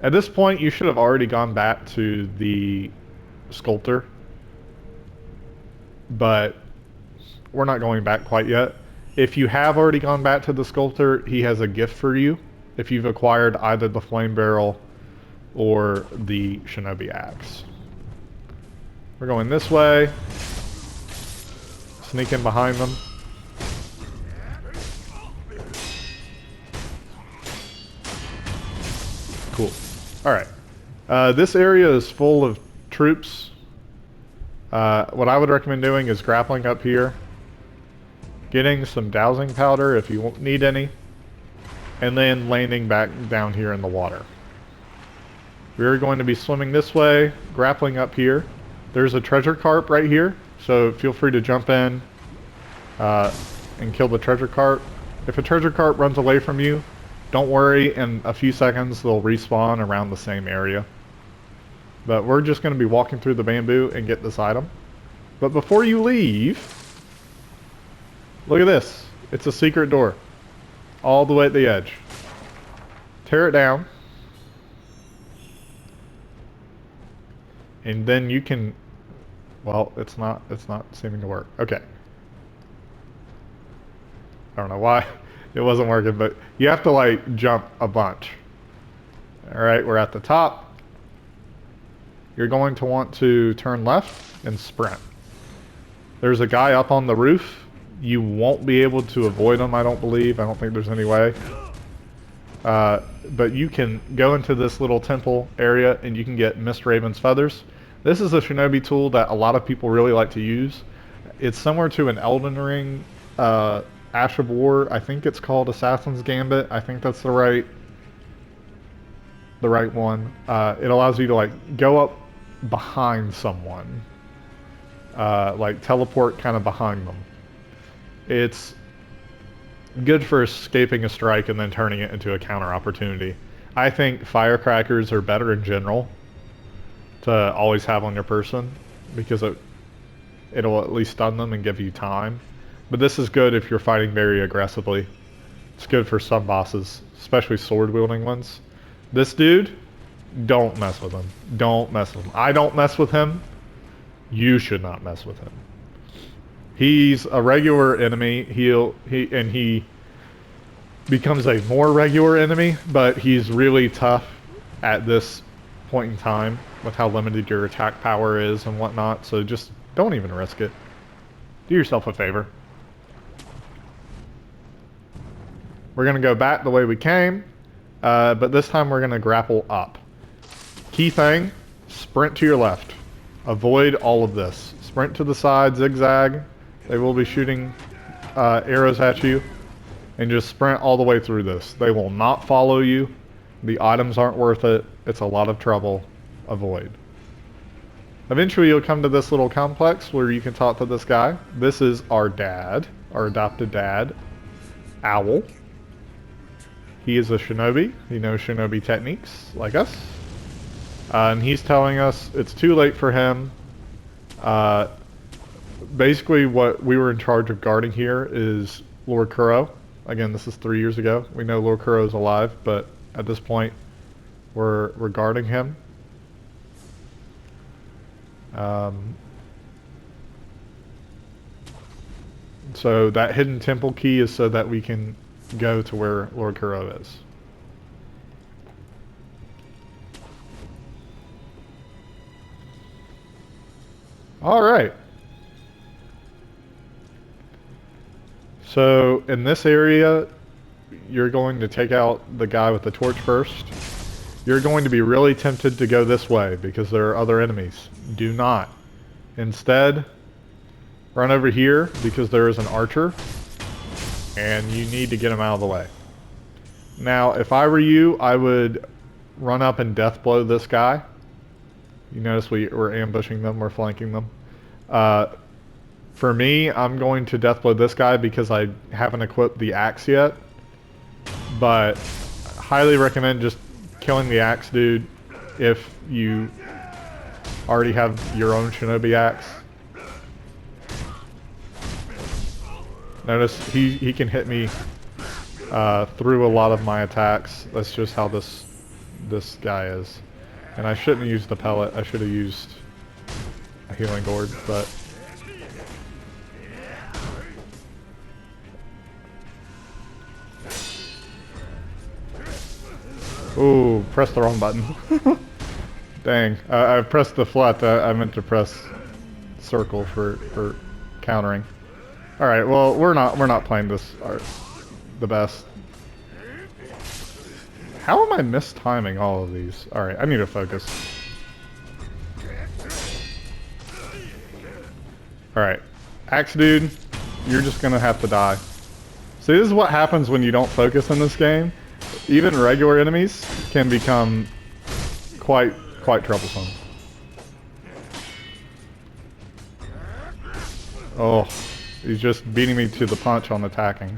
At this point, you should have already gone back to the sculptor, but we're not going back quite yet. If you have already gone back to the sculptor, he has a gift for you if you've acquired either the flame barrel or the shinobi axe. We're going this way. Sneak in behind them. Cool. Alright. This area is full of troops. What I would recommend doing is grappling up here, getting some dowsing powder if you need any, and then landing back down here in the water. We're going to be swimming this way, grappling up here. There's a treasure carp right here, so feel free to jump in and kill the treasure carp. If a treasure carp runs away from you, don't worry, in a few seconds they'll respawn around the same area. But we're just going to be walking through the bamboo and get this item. But before you leave, look at this. It's a secret door. All the way at the edge. Tear it down. And then you can... Well, it's not seeming to work. Okay. I don't know why it wasn't working, but you have to like jump a bunch. Alright, we're at the top. You're going to want to turn left and sprint. There's a guy up on the roof. You won't be able to avoid him, I don't believe. I don't think there's any way. But you can go into this little temple area and you can get Mist Raven's feathers. This is a shinobi tool that a lot of people really like to use. It's similar to an Elden Ring Ash of War. I think it's called Assassin's Gambit. I think that's the right one. It allows you to like go up behind someone, like teleport kind of behind them. It's good for escaping a strike and then turning it into a counter opportunity. I think firecrackers are better in general to always have on your person because it'll at least stun them and give you time. But this is good if you're fighting very aggressively. It's good for some bosses, especially sword wielding ones. This dude, don't mess with him. Don't mess with him. I don't mess with him. You should not mess with him. He's a regular enemy. He becomes a more regular enemy, but he's really tough at this point in time with how limited your attack power is and whatnot. So just don't even risk it. Do yourself a favor. We're gonna go back the way we came, but this time we're gonna grapple up. Key thing, sprint to your left. Avoid all of this. Sprint to the side, zigzag. They will be shooting arrows at you. And just sprint all the way through this. They will not follow you. The items aren't worth it. It's a lot of trouble. Avoid. Eventually you'll come to this little complex where you can talk to this guy. This is our dad, our adopted dad, Owl. He is a shinobi. He knows shinobi techniques, like us. And he's telling us it's too late for him. Basically what we were in charge of guarding here is Lord Kuro. Again, this is 3 years ago. We know Lord Kuro is alive, but at this point we're guarding him. So that hidden temple key is so that we can go to where Lord Kuro is. Alright. So in this area, you're going to take out the guy with the torch first. You're going to be really tempted to go this way because there are other enemies. Do not. Instead, run over here because there is an archer and you need to get him out of the way. Now, if I were you, I would run up and death blow this guy. You notice we're ambushing them, we're flanking them. For me, I'm going to death blow this guy because I haven't equipped the axe yet. But highly recommend just killing the axe dude if you already have your own shinobi axe. Notice he can hit me through a lot of my attacks. That's just how this this guy is. And I shouldn't have used the pellet. I should have used a healing gourd, but... Ooh, pressed the wrong button. Dang, I pressed the flat. I meant to press circle for countering. All right, well we're not playing this the best. How am I mistiming all of these? All right, I need to focus. All right, Axe Dude, you're just gonna have to die. See, this is what happens when you don't focus in this game. Even regular enemies can become quite troublesome. Oh, he's just beating me to the punch on attacking.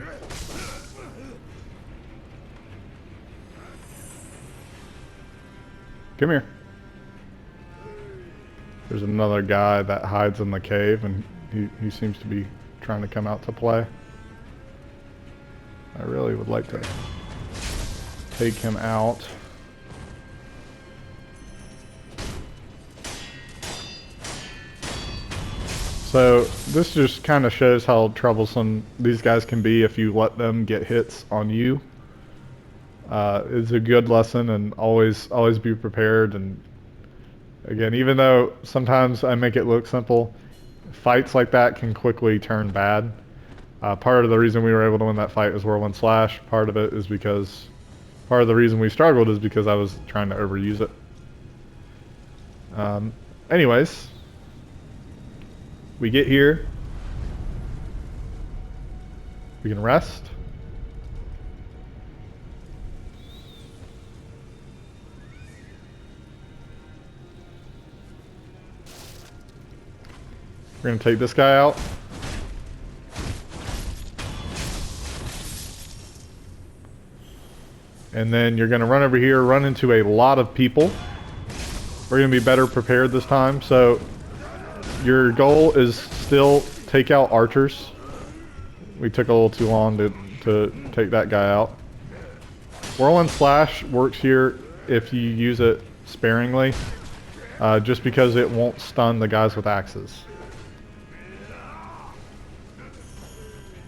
Come here. There's another guy that hides in the cave, and he seems to be trying to come out to play. I really would like to take him out. So this just kind of shows how troublesome these guys can be if you let them get hits on you. It's a good lesson, and always be prepared. And again, even though sometimes I make it look simple, fights like that can quickly turn bad. Part of the reason we were able to win that fight is Whirlwind Slash. Part of it is because, part of the reason we struggled is because I was trying to overuse it. Anyways, we get here. We can rest. We're gonna take this guy out. And then you're gonna run over here, run into a lot of people. We're gonna be better prepared this time. So your goal is still take out archers. We took a little too long to take that guy out. Whirlwind Slash works here if you use it sparingly, just because it won't stun the guys with axes.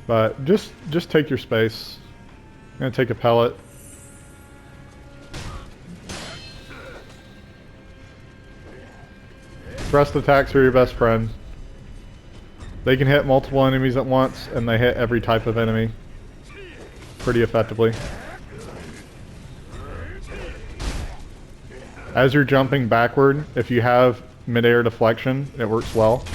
But just take your space. I'm gonna take a pellet. Thrust attacks are your best friend. They can hit multiple enemies at once, and they hit every type of enemy pretty effectively. As you're jumping backward, if you have mid-air deflection, it works well.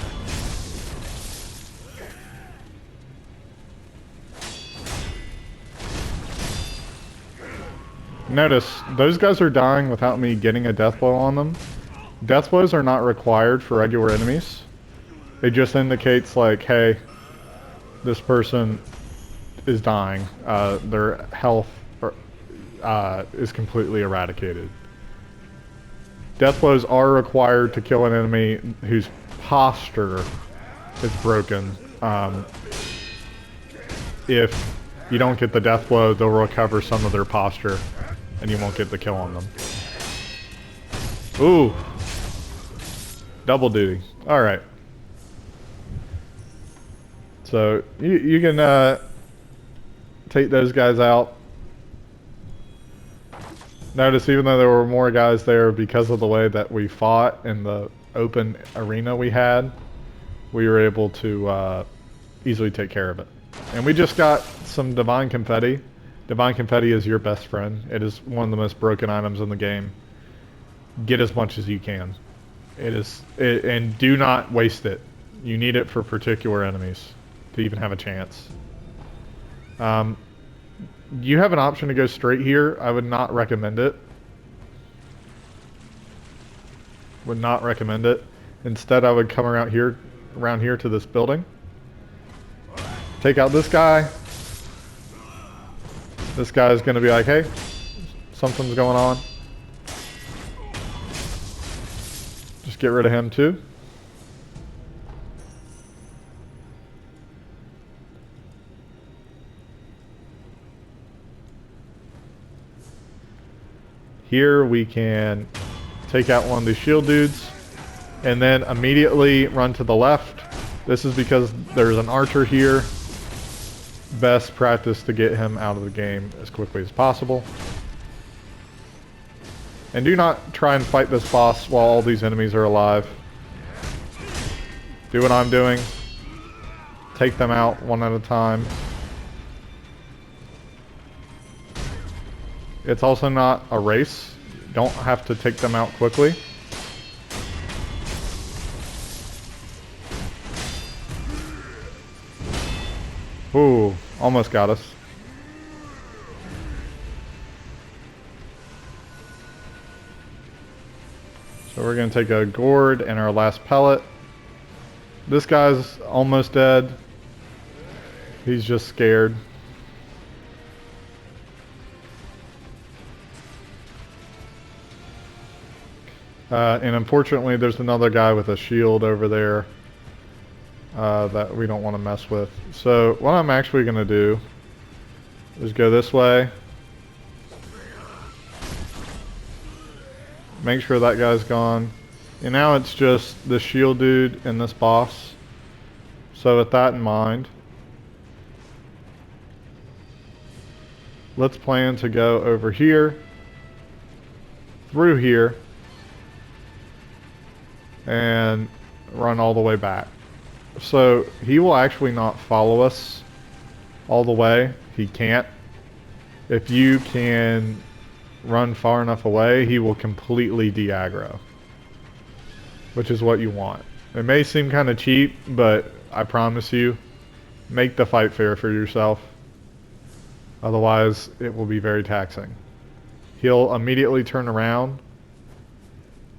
Notice, those guys are dying without me getting a death blow on them. Death blows are not required for regular enemies. It just indicates like, hey, this person is dying. Their health is completely eradicated. Death blows are required to kill an enemy whose posture is broken. If you don't get the death blow, they'll recover some of their posture, and you won't get the kill on them. Ooh. Double duty. Alright. So, you can take those guys out. Notice even though there were more guys there, because of the way that we fought in the open arena we had, we were able to easily take care of it. And we just got some Divine Confetti. Divine Confetti is your best friend. It is one of the most broken items in the game. Get as much as you can. And do not waste it. You need it for particular enemies to even have a chance. You have an option to go straight here. I would not recommend it. Would not recommend it. Instead, I would come around here to this building. Take out this guy. This guy is going to be like, hey, something's going on. Just get rid of him too. Here we can take out one of these shield dudes and then immediately run to the left. This is because there's an archer here. Best practice to get him out of the game as quickly as possible. And do not try and fight this boss while all these enemies are alive. Do what I'm doing. Take them out one at a time. It's also not a race. You don't have to take them out quickly. Ooh, almost got us. So we're going to take a gourd and our last pellet. This guy's almost dead. He's just scared. And unfortunately there's another guy with a shield over there that we don't want to mess with. So what I'm actually going to do is go this way. Make sure that guy's gone. And now it's just the shield dude and this boss. So with that in mind, let's plan to go over here, through here, and run all the way back. So he will actually not follow us all the way. He can't. If you can run far enough away, he will completely de-aggro, which is what you want. It may seem kind of cheap, but I promise you, make the fight fair for yourself. Otherwise, it will be very taxing. He'll immediately turn around,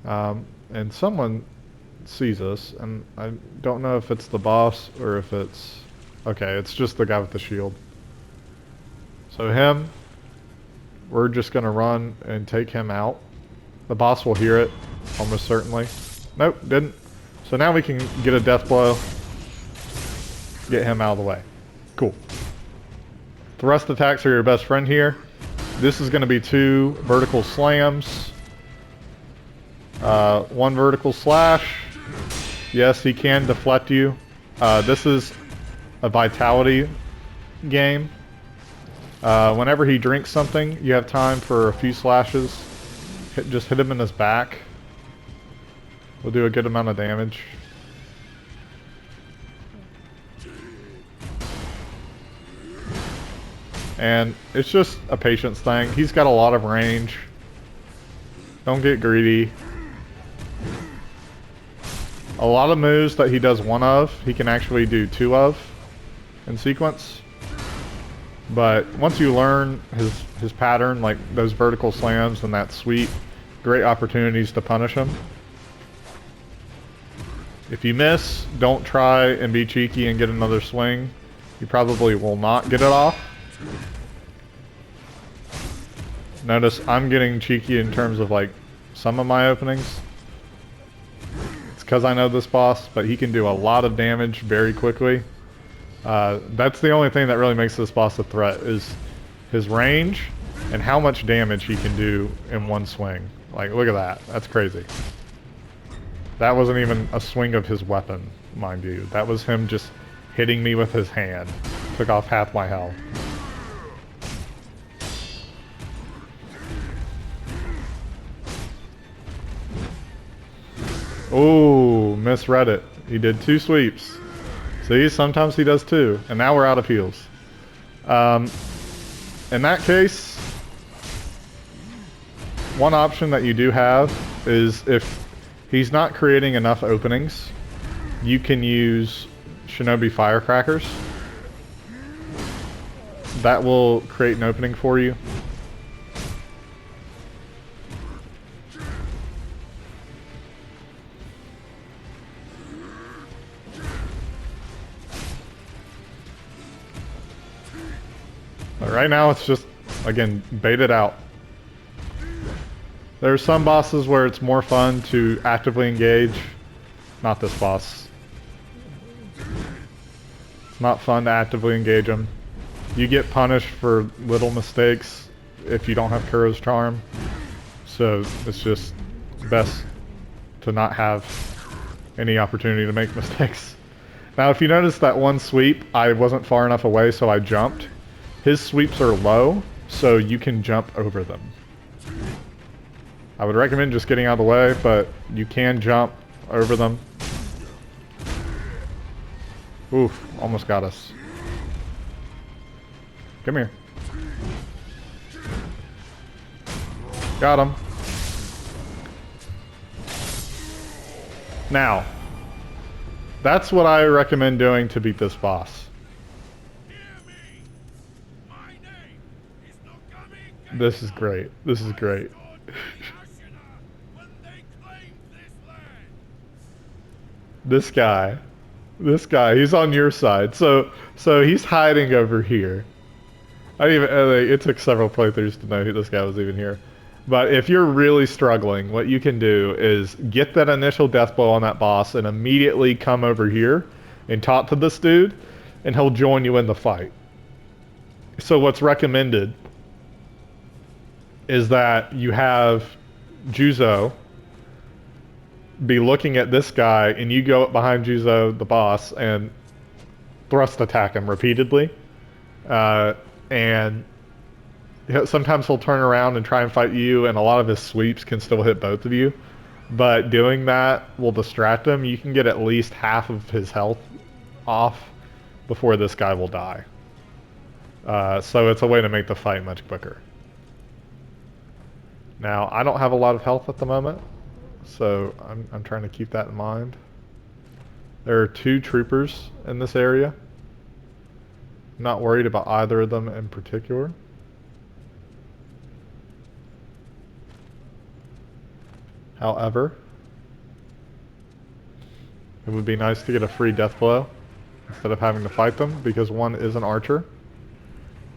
and someone sees us, and I don't know if it's the boss or if it's... Okay, it's just the guy with the shield. So him, we're just going to run and take him out. The boss will hear it, almost certainly. Nope, didn't. So now we can get a death blow. Get him out of the way. Cool. Thrust attacks are your best friend here. This is going to be 2 vertical slams. 1 vertical slash. Yes, he can deflect you. This is a vitality game. Whenever he drinks something, you have time for a few slashes. Just hit him in his back. We'll do a good amount of damage. And it's just a patience thing. He's got a lot of range. Don't get greedy. A lot of moves that he does 1 of, he can actually do 2 of in sequence. But once you learn his pattern, like those vertical slams and that sweep, great opportunities to punish him. If you miss, don't try and be cheeky and get another swing. You probably will not get it off. Notice I'm getting cheeky in terms of like some of my openings. It's because I know this boss, but he can do a lot of damage very quickly. That's the only thing that really makes this boss a threat, is his range and how much damage he can do in one swing. Like, look at that. That's crazy. That wasn't even a swing of his weapon, mind you. That was him just hitting me with his hand. Took off half my health. Ooh, misread it. He did 2 sweeps. See, sometimes he does 2. And now we're out of heals. In that case, one option that you do have is if he's not creating enough openings, you can use Shinobi Firecrackers. That will create an opening for you. But right now it's just, again, bait it out. There are some bosses where it's more fun to actively engage. Not this boss. It's not fun to actively engage him. You get punished for little mistakes if you don't have Kuro's Charm. So it's just best to not have any opportunity to make mistakes. Now, if you notice that one sweep, I wasn't far enough away, so I jumped. His sweeps are low, so you can jump over them. I would recommend just getting out of the way, but you can jump over them. Oof, almost got us. Come here. Got him. Now, that's what I recommend doing to beat this boss. This is great. This is great. This guy, he's on your side. So he's hiding over here. It took several playthroughs to know who this guy was even here. But if you're really struggling, what you can do is get that initial death blow on that boss and immediately come over here and talk to this dude, and he'll join you in the fight. So what's recommended is that you have JUZOU be looking at this guy, and you go up behind JUZOU, the boss, and thrust attack him repeatedly. And sometimes he'll turn around and try and fight you, and a lot of his sweeps can still hit both of you. But doing that will distract him. You can get at least half of his health off before this guy will die. So it's a way to make the fight much quicker. Now, I don't have a lot of health at the moment, so I'm trying to keep that in mind. There are 2 troopers in this area. Not worried about either of them in particular. However, it would be nice to get a free death blow instead of having to fight them, because one is an archer.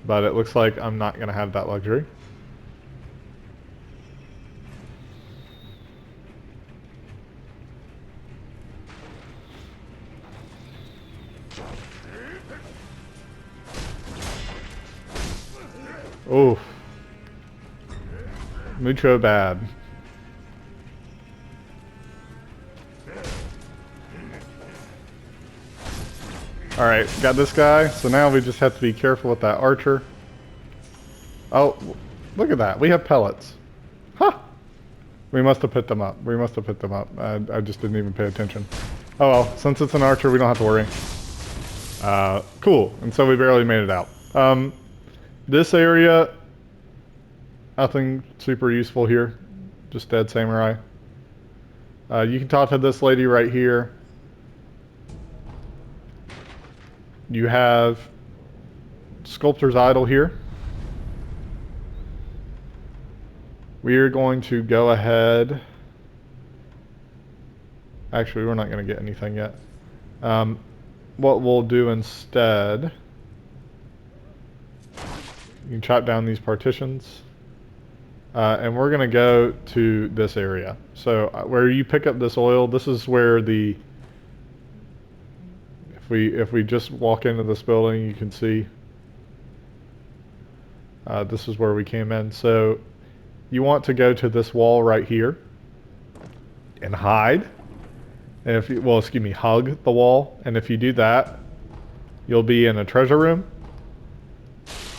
But it looks like I'm not going to have that luxury. Oof. Mucho bad. Alright, got this guy. So now we just have to be careful with that archer. Oh, look at that. We have pellets. Huh. We must have put them up. We must have put them up. I just didn't even pay attention. Oh well, since it's an archer, we don't have to worry. Cool. And so we barely made it out. This area, nothing super useful here. Just dead samurai. You can talk to this lady right here. You have Sculptor's Idol here. We are going to go ahead. Actually, we're not going to get anything yet. What we'll do instead, you can chop down these partitions. And we're going to go to this area. So where you pick up this oil, this is where the... If we just walk into this building, you can see this is where we came in. So you want to go to this wall right here and hide. And if you, well, excuse me, hug the wall. And if you do that, you'll be in a treasure room.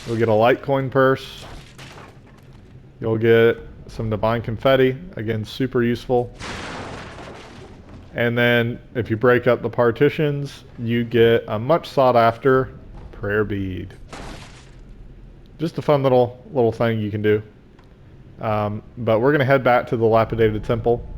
You'll get a Litecoin purse. You'll get some divine confetti. Again, super useful. And then if you break up the partitions, you get a much sought after prayer bead. Just a fun little thing you can do. But we're going to head back to the dilapidated temple.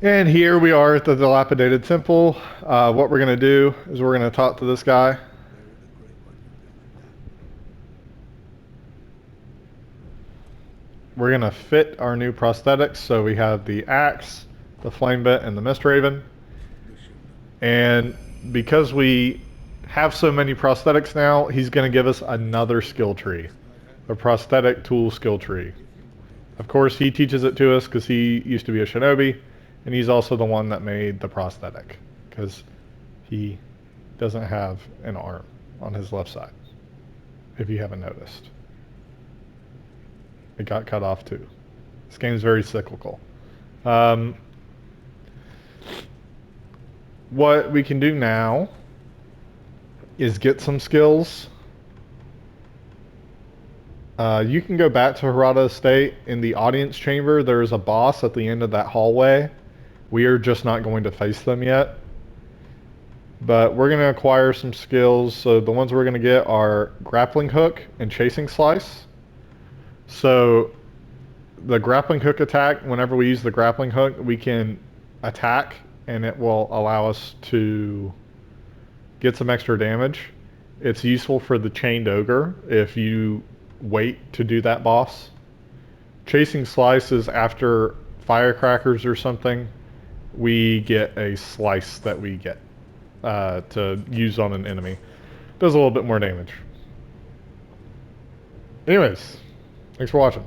And here we are at the dilapidated temple. What we're going to do is we're going to talk to this guy. We're going to fit our new prosthetics. So we have the axe, the flame bit, and the mist raven. And because we have so many prosthetics now, he's going to give us another skill tree. A prosthetic tool skill tree. Of course, he teaches it to us because he used to be a shinobi, and he's also the one that made the prosthetic because he doesn't have an arm on his left side, if you haven't noticed. It got cut off too. This game's very cyclical. What we can do now is get some skills. You can go back to Hirata Estate. In the audience chamber, there's a boss at the end of that hallway. We are just not going to face them yet. But we're going to acquire some skills. So the ones we're going to get are grappling hook and chasing slice. So the grappling hook attack, whenever we use the grappling hook, we can attack and it will allow us to get some extra damage. It's useful for the chained ogre if you wait to do that boss. Chasing slice is after firecrackers or something, we get a slice that we get to use on an enemy. Does a little bit more damage. Anyways, thanks for watching.